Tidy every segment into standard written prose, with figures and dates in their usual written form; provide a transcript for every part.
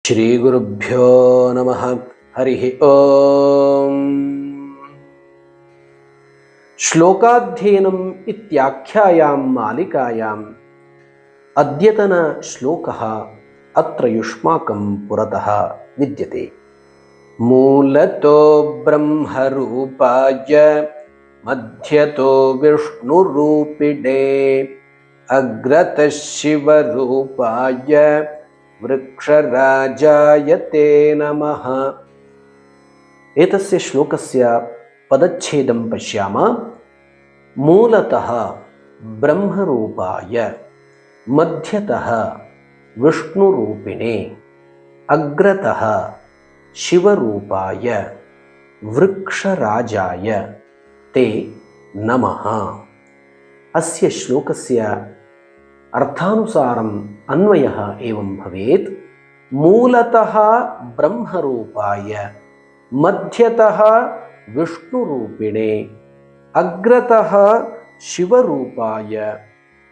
श्रीगुरुभ्यो नमः। हरिः ओम्। श्लोकाध्ययनम् इत्याख्यायां मालिकायाम् अद्यतन श्लोकः अत्र युष्माकं पुरतः विद्यते। मूलतो ब्रह्मरूपाय मध्यतो विष्णुरूपिणे अग्रतः शिवरूपाय वृक्षराजाय ते नमः। एतस्य श्लोकस्य पदच्छेदं पश्यामः। मूलतः ब्रह्मरूपाय मध्यतः विष्णुरूपिणे अग्रतः शिवरूपाय वृक्षराजाय ते नमः। अस्य श्लोकस्य अर्थानुसारम् अन्वयः एवं भवेत्। मूलतः ब्रह्मरूपाय मध्यतः विष्णुरूपिणे अग्रतः शिवरूपाय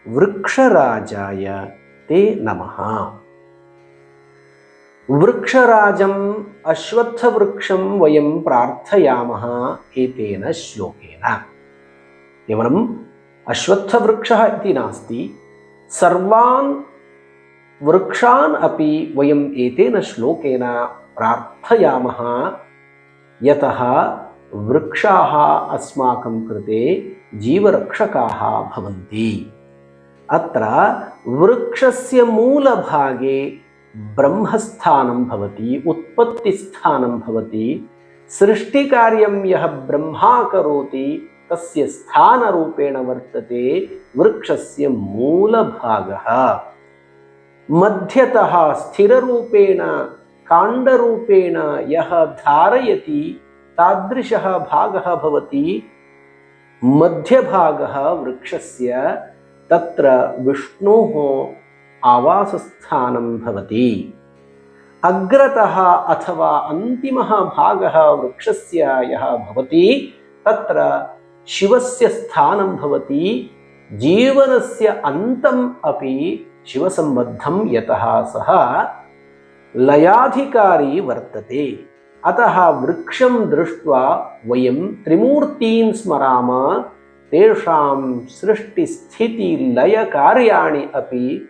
वृक्षराजाय ते नमः। वृक्षराजम् अश्वत्थवृक्षं वयं प्रार्थयामः एतेन श्लोकेन। केवलम् अश्वत्थवृक्षः इति नास्ति, सर्वान् वृक्षान् अपि वयम् एतेन श्लोकेन प्रार्थयामः, यतः वृक्षाः अस्माकं कृते जीवरक्षकाः भवन्ति। अत्र वृक्षस्य मूलभागे ब्रह्मस्थानं भवति, उत्पत्तिस्थानं भवति। सृष्टिकार्यं यः ब्रह्मा करोति तस्य स्थानरूपेण वर्तते वृक्षस्य मूलभागः। मध्यतः स्थिररूपेण काण्डरूपेण यः धारयति तादृशः भागः भवति मध्यभागः वृक्षस्य। तत्र विष्णोः आवासस्थानं भवति। अग्रतः अथवा अन्तिमः भागः वृक्षस्य यः भवति तत्र शिवस्य स्थानं भवति। जीवनस्य अन्तम् अपि शिवसम्बद्धं, यतः सः लयाधिकारी वर्तते। अतः वृक्षं दृष्ट्वा वयं त्रिमूर्तीन् स्मरामः, तेषां सृष्टिस्थितिलयकार्याणि अपि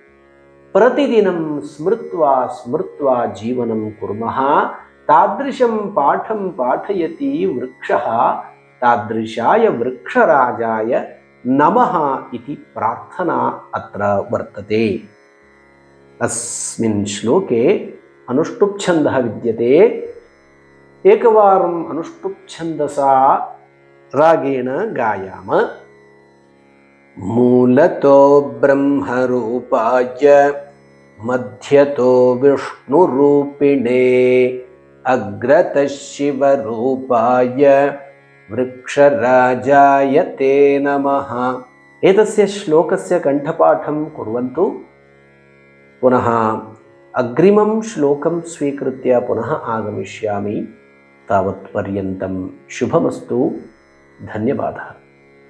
प्रतिदिनं स्मृत्वा स्मृत्वा जीवनं कुर्मः। तादृशं पाठं पाठयति वृक्षः। तादृशाय वृक्षराजाय नमः इति प्रार्थना अत्र वर्तते। अस्मिन् श्लोके अनुष्टुप् छन्दः विद्यते। एकवारम् अनुष्टुप् छन्दसा रागेण गायाम। मूलतो ब्रह्मरूपाय मध्यतो विष्णुरूपिणे अग्रतः शिवरूपाय वृक्षराजाय ते नमः। एतस्य श्लोकस्य कण्ठपाठं कुर्वन्तु। पुनः अग्रिमं श्लोकं स्वीकृत्य पुनः आगमिष्यामि। तावत्पर्यन्तं शुभमस्तु। धन्यवादः।